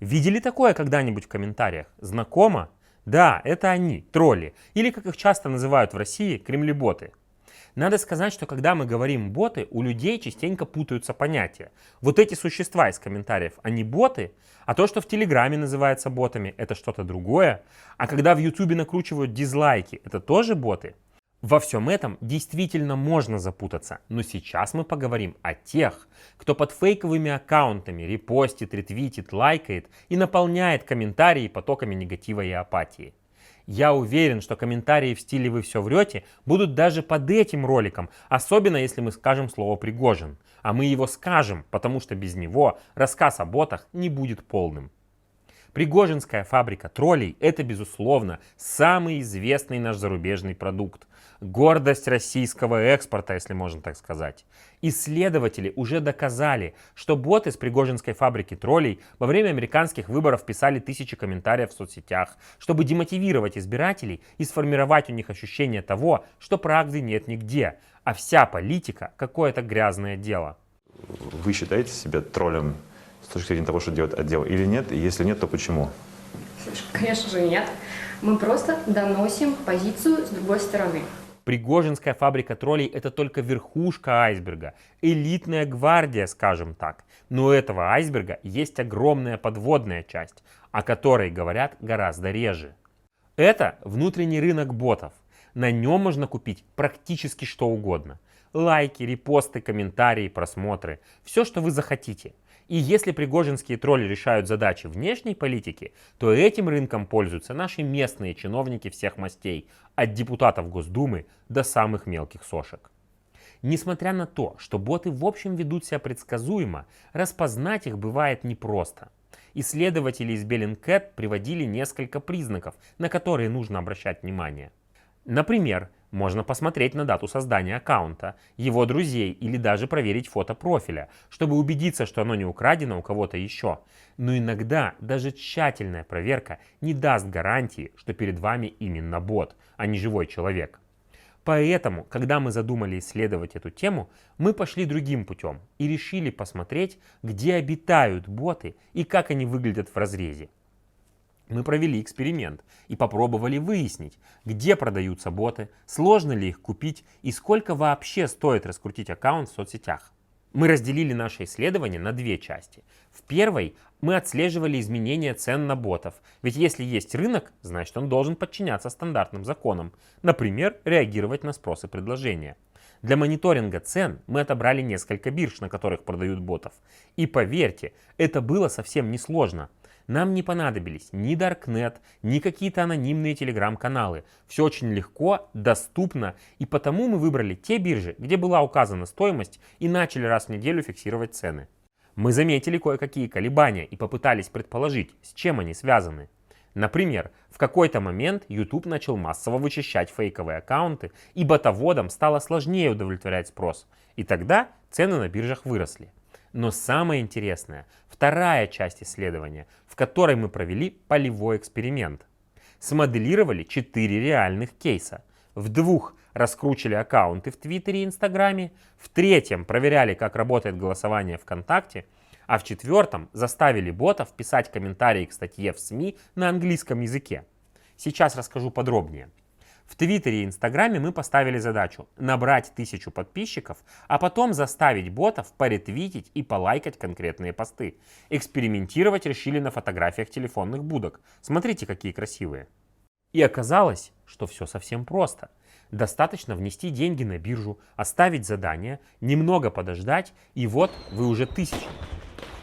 Видели такое когда-нибудь в комментариях? Знакомо? Да, это они, тролли, или как их часто называют в России, кремлеботы. Надо сказать, что когда мы говорим боты, у людей частенько путаются понятия. Вот эти существа из комментариев, они боты, а то, что в Телеграме называется ботами, это что-то другое. А когда в Ютубе накручивают дизлайки, это тоже боты. Во всем этом действительно можно запутаться, но сейчас мы поговорим о тех, кто под фейковыми аккаунтами репостит, ретвитит, лайкает и наполняет комментарии потоками негатива и апатии. Я уверен, что комментарии в стиле «вы все врете» будут даже под этим роликом, особенно если мы скажем слово «Пригожин». А мы его скажем, потому что без него рассказ о ботах не будет полным. Пригожинская фабрика троллей – это, безусловно, самый известный наш зарубежный продукт. Гордость российского экспорта, если можно так сказать. Исследователи уже доказали, что боты с Пригожинской фабрики троллей во время американских выборов писали тысячи комментариев в соцсетях, чтобы демотивировать избирателей и сформировать у них ощущение того, что правды нет нигде, а вся политика – какое-то грязное дело. Вы считаете себя троллем с точки зрения того, что делает отдел, или нет? И если нет, то почему? Конечно же нет. Мы просто доносим позицию с другой стороны. Пригожинская фабрика троллей – это только верхушка айсберга, элитная гвардия, скажем так. Но у этого айсберга есть огромная подводная часть, о которой говорят гораздо реже. Это внутренний рынок ботов. На нем можно купить практически что угодно. Лайки, репосты, комментарии, просмотры. Все, что вы захотите. И если пригожинские тролли решают задачи внешней политики, то этим рынком пользуются наши местные чиновники всех мастей, от депутатов Госдумы до самых мелких сошек. Несмотря на то, что боты в общем ведут себя предсказуемо, распознать их бывает непросто. Исследователи из Bellingcat приводили несколько признаков, на которые нужно обращать внимание. Например, можно посмотреть на дату создания аккаунта, его друзей или даже проверить фото профиля, чтобы убедиться, что оно не украдено у кого-то еще. Но иногда даже тщательная проверка не даст гарантии, что перед вами именно бот, а не живой человек. Поэтому, когда мы задумали исследовать эту тему, мы пошли другим путем и решили посмотреть, где обитают боты и как они выглядят в разрезе. Мы провели эксперимент и попробовали выяснить, где продаются боты, сложно ли их купить и сколько вообще стоит раскрутить аккаунт в соцсетях. Мы разделили наше исследование на две части. В первой мы отслеживали изменения цен на ботов, ведь если есть рынок, значит он должен подчиняться стандартным законам, например, реагировать на спрос и предложение. Для мониторинга цен мы отобрали несколько бирж, на которых продают ботов. И поверьте, это было совсем несложно. Нам не понадобились ни Darknet, ни какие-то анонимные телеграм-каналы. Все очень легко, доступно, и потому мы выбрали те биржи, где была указана стоимость, и начали раз в неделю фиксировать цены. Мы заметили кое-какие колебания и попытались предположить, с чем они связаны. Например, в какой-то момент YouTube начал массово вычищать фейковые аккаунты, и ботоводам стало сложнее удовлетворять спрос, и тогда цены на биржах выросли. Но самое интересное – вторая часть исследования, в которой мы провели полевой эксперимент. Смоделировали 4 реальных кейса. В 2 раскручивали аккаунты в Твиттере и Инстаграме, в 3 проверяли, как работает голосование ВКонтакте, а в 4 заставили ботов писать комментарии к статье в СМИ на английском языке. Сейчас расскажу подробнее. В Твиттере и Инстаграме мы поставили задачу набрать 1000 подписчиков, а потом заставить ботов поретвитить и полайкать конкретные посты. Экспериментировать решили на фотографиях телефонных будок. Смотрите, какие красивые. И оказалось, что все совсем просто. Достаточно внести деньги на биржу, оставить задание, немного подождать, и вот вы уже 1000.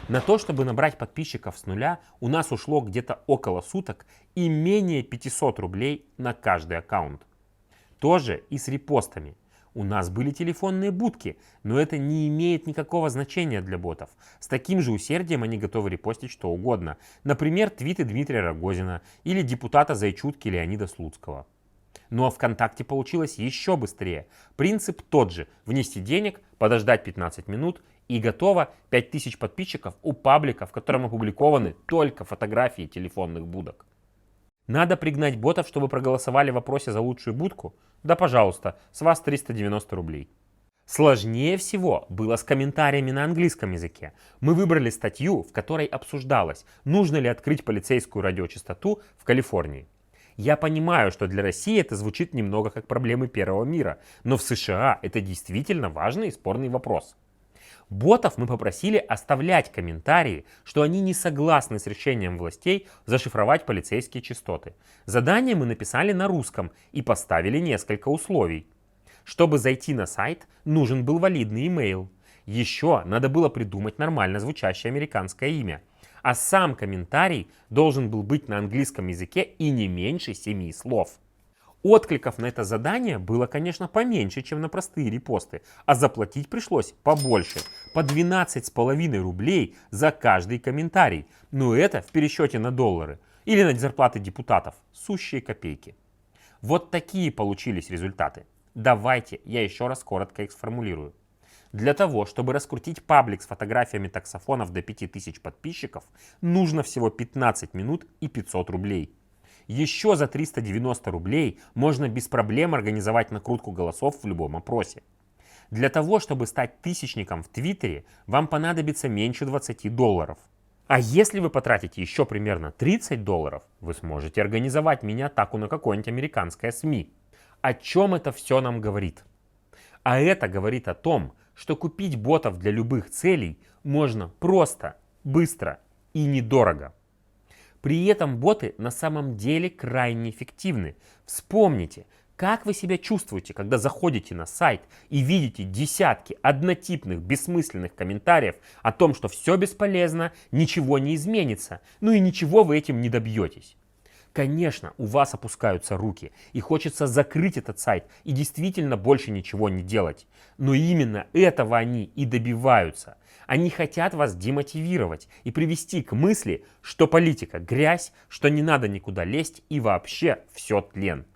На то, чтобы набрать подписчиков с нуля, у нас ушло где-то около суток и менее 500 рублей на каждый аккаунт. Тоже и с репостами. У нас были телефонные будки, но это не имеет никакого значения для ботов. С таким же усердием они готовы репостить что угодно. Например, твиты Дмитрия Рогозина или депутата Зайчутки Леонида Слуцкого. Но ВКонтакте получилось еще быстрее. Принцип тот же. Внести денег, подождать 15 минут и готово 5000 подписчиков у паблика, в котором опубликованы только фотографии телефонных будок. Надо пригнать ботов, чтобы проголосовали в вопросе за лучшую будку? Да пожалуйста, с вас 390 рублей. Сложнее всего было с комментариями на английском языке. Мы выбрали статью, в которой обсуждалось, нужно ли открыть полицейскую радиочастоту в Калифорнии. Я понимаю, что для России это звучит немного как проблемы первого мира, но в США это действительно важный и спорный вопрос. Ботов мы попросили оставлять комментарии, что они не согласны с решением властей зашифровать полицейские частоты. Задание мы написали на русском и поставили несколько условий. Чтобы зайти на сайт, нужен был валидный имейл. Еще надо было придумать нормально звучащее американское имя. А сам комментарий должен был быть на английском языке и не меньше 7 слов. Откликов на это задание было, конечно, поменьше, чем на простые репосты, а заплатить пришлось побольше, по 12,5 рублей за каждый комментарий. Но это в пересчете на доллары или на зарплаты депутатов, сущие копейки. Вот такие получились результаты. Давайте я еще раз коротко их сформулирую. Для того, чтобы раскрутить паблик с фотографиями таксофонов до 5000 подписчиков, нужно всего 15 минут и 500 рублей. Еще за 390 рублей можно без проблем организовать накрутку голосов в любом опросе. Для того, чтобы стать тысячником в Твиттере, вам понадобится меньше $20. А если вы потратите еще примерно $30, вы сможете организовать мини-атаку на какое-нибудь американское СМИ. О чем это все нам говорит? А это говорит о том, что купить ботов для любых целей можно просто, быстро и недорого. При этом боты на самом деле крайне эффективны. Вспомните, как вы себя чувствуете, когда заходите на сайт и видите десятки однотипных бессмысленных комментариев о том, что все бесполезно, ничего не изменится, ну и ничего вы этим не добьетесь. Конечно, у вас опускаются руки, и хочется закрыть этот сайт и действительно больше ничего не делать. Но именно этого они и добиваются. Они хотят вас демотивировать и привести к мысли, что политика грязь, что не надо никуда лезть и вообще все тлен.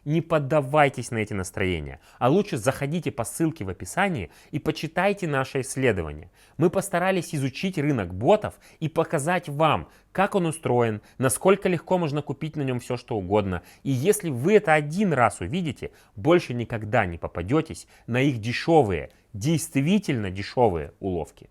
Не поддавайтесь на эти настроения, а лучше заходите по ссылке в описании и почитайте наше исследование. Мы постарались изучить рынок ботов и показать вам, как он устроен, насколько легко можно купить на нем все, что угодно. И если вы это один раз увидите, больше никогда не попадетесь на их дешевые, действительно дешевые уловки.